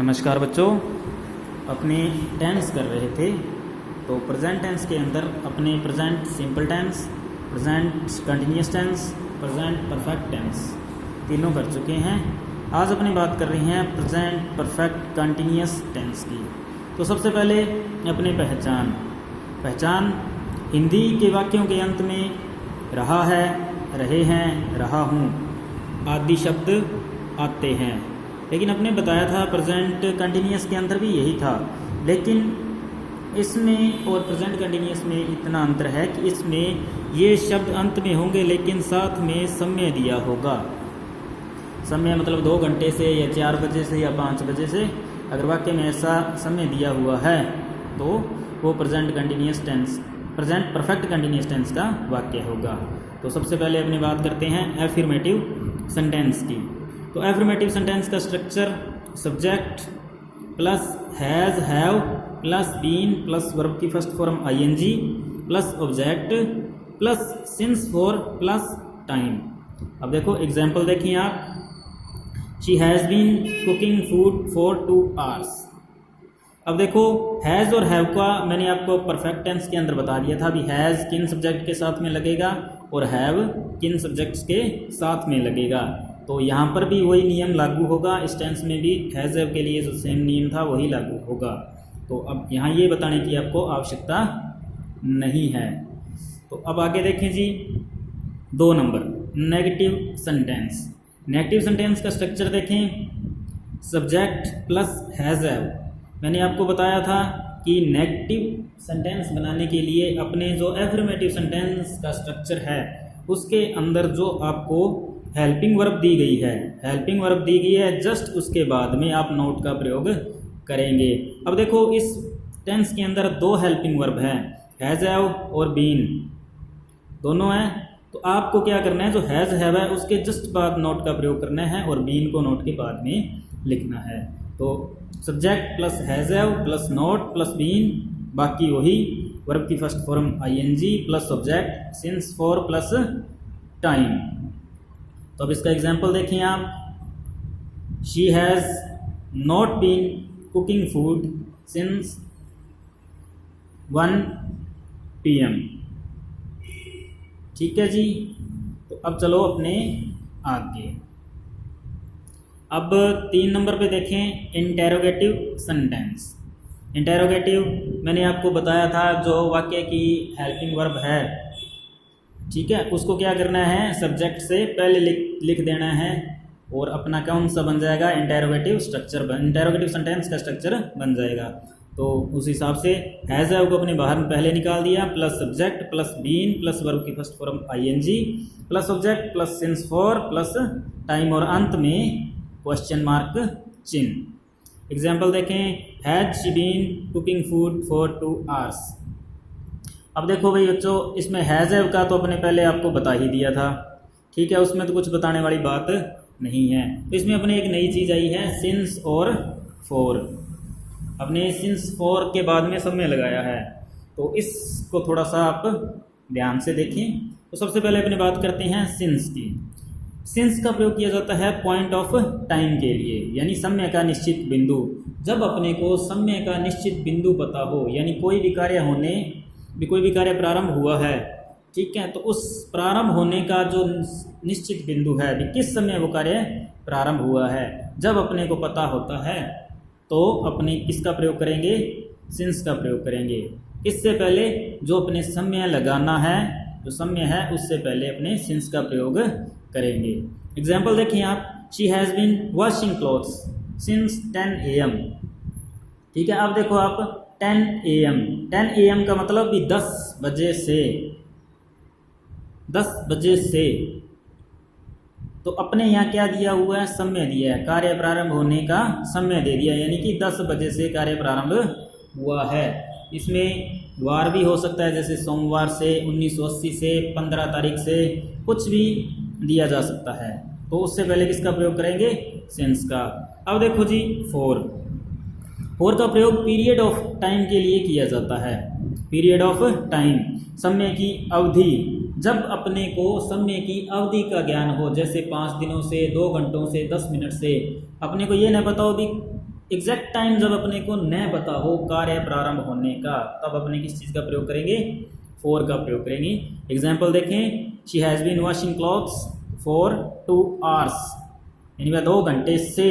नमस्कार बच्चों, अपने टेंस कर रहे थे तो प्रेजेंट टेंस के अंदर अपने present simple tense, present continuous tense, present perfect tense तीनों कर चुके हैं। आज अपनी बात कर रही हैं प्रेजेंट परफेक्ट कंटिन्यूस टेंस की। तो सबसे पहले अपनी पहचान हिंदी के वाक्यों के अंत में रहा है, रहे हैं, रहा हूँ आदि शब्द आते हैं। लेकिन अपने बताया था प्रेजेंट कंटिन्यूस के अंदर भी यही था, लेकिन इसमें और प्रेजेंट कंटिन्यूस में इतना अंतर है कि इसमें ये शब्द अंत में होंगे लेकिन साथ में समय दिया होगा। समय मतलब 2 घंटे से या 4 बजे से या 5 बजे से, अगर वाक्य में ऐसा समय दिया हुआ है तो वो present continuous tense, present perfect continuous tense का वाक्य होगा। तो सबसे पहले अपनी बात करते हैं एफर्मेटिव सेंटेंस की। तो एफर्मेटिव सेंटेंस का structure subject plus has, have plus been plus verb की first form ING plus object plus since for plus time. अब देखो एग्जाम्पल देखिए आप, she has been cooking food for 2 hours। अब देखो हैज़ और हैव का मैंने आपको परफेक्ट टेंस के अंदर बता दिया था। अभी हैज़ किन सब्जेक्ट के साथ में लगेगा और हैव किन सब्जेक्ट्स के साथ में लगेगा। तो यहाँ पर भी वही नियम लागू होगा, इस टेंस में भी हैज़ हैव के लिए जो सेम नियम था वही लागू होगा। तो अब यहाँ ये बताने की आपको आवश्यकता नहीं है। तो अब आगे देखें जी, 2 number negative sentence. Negative sentence का स्ट्रक्चर देखें, सब्जेक्ट प्लस हैज़ हैव। मैंने आपको बताया था कि नेगेटिव सेंटेंस बनाने के लिए अपने जो एफर्मेटिव सेंटेंस का स्ट्रक्चर है उसके अंदर जो आपको हेल्पिंग वर्ब दी गई है, हेल्पिंग वर्ब दी गई है, जस्ट उसके बाद में आप नोट का प्रयोग करेंगे। अब देखो इस टेंस के अंदर 2 हेल्पिंग वर्ब हैं, हैज़ हैव और बीन दोनों हैं। तो आपको क्या करना है, जो हैज़ हैव है उसके जस्ट बाद नोट का प्रयोग करना है और बीन को नोट के बाद में लिखना है। तो subject plus has have plus not plus been, बाकी वही वर्ब की first form ING plus subject since for plus time. तो अब इसका एग्जाम्पल देखें आप, she has not been cooking food since 1 PM। ठीक है जी। तो अब चलो अपने आगे, अब 3 नंबर पे देखें इंटेरोगेटिव सेंटेंस। इंटेरोगेटिव मैंने आपको बताया था जो वाक्य की हेल्पिंग वर्ब है, ठीक है, उसको क्या करना है, सब्जेक्ट से पहले लिख देना है और अपना कौन सा बन जाएगा, इंटेरोगेटिव स्ट्रक्चर, इंटेरोगेटिव सेंटेंस का स्ट्रक्चर बन जाएगा। तो उस हिसाब से हैज़ हैव को अपने बाहर में पहले निकाल दिया, plus subject plus been plus verb की first form ING plus subject plus since for plus time और अंत में क्वेश्चन मार्क चिन्ह। एग्जाम्पल देखें, had she been cooking food for 2 hours। अब देखो भाई बच्चों, इसमें हैज़ हैव का तो अपने पहले आपको बता ही दिया था, ठीक है, उसमें तो कुछ बताने वाली बात नहीं है। तो इसमें अपने एक नई चीज़ आई है सिंस और फॉर। अपने सिंस फॉर के बाद में सब में लगाया है, तो इसको थोड़ा सा आप ध्यान से देखें। तो सबसे पहले अपने बात करते हैं सिंस की। सिंस का प्रयोग किया जाता है पॉइंट ऑफ टाइम के लिए, यानी समय का निश्चित बिंदु। जब अपने को समय का निश्चित बिंदु पता हो, यानी कोई भी कार्य प्रारंभ हुआ है, ठीक है, तो उस प्रारंभ होने का जो निश्चित बिंदु है, किस समय वो कार्य प्रारंभ हुआ है, जब अपने को पता होता है तो अपने किसका प्रयोग करेंगे, सिंस का प्रयोग करेंगे। इससे पहले जो अपने समय लगाना है, जो समय है उससे पहले अपने सिंस का प्रयोग करेंगे। एग्जाम्पल देखिए आप, she has been washing clothes since 10 AM। ठीक है, अब देखो आप 10 AM, 10 AM का मतलब भी 10 बजे से, 10 बजे से। तो अपने यहाँ क्या दिया हुआ है, समय दिया है, कार्य प्रारंभ होने का समय दे दिया, यानी कि 10 बजे से कार्य प्रारंभ हुआ है। इसमें वार भी हो सकता है, जैसे सोमवार से, 1980 से, 15 तारीख से, कुछ भी दिया जा सकता है। तो उससे पहले किसका प्रयोग करेंगे, सिंस का। अब देखो जी फॉर का प्रयोग पीरियड ऑफ टाइम के लिए किया जाता है। पीरियड ऑफ टाइम, समय की अवधि। जब अपने को समय की अवधि का ज्ञान हो, जैसे 5 दिनों से, 2 घंटों से, 10 मिनट से, अपने को ये नहीं पता हो भी एग्जैक्ट टाइम जब अपने को न पता हो कार्य प्रारंभ होने का, तब अपने किस चीज़ का प्रयोग करेंगे, फॉर का प्रयोग करेंगे। एग्जाम्पल देखें, she has been washing clothes for 2 hours, यानी वह 2 घंटे से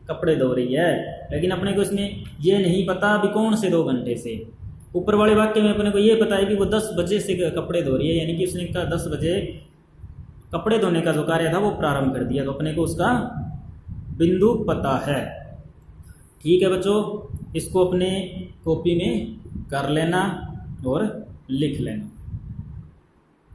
कपड़े धो रही है। लेकिन अपने को इसमें ये नहीं पता अभी कौन से 2 घंटे से। ऊपर वाले वाक्य में अपने को ये पता है कि वो 10 बजे से कपड़े धो रही है, यानी कि उसने कहा 10 बजे कपड़े धोने का जो कार्य था वो प्रारंभ कर दिया, तो अपने को उसका बिंदु पता है। ठीक है बच्चों, इसको अपने कॉपी में कर लेना और लिख लेना।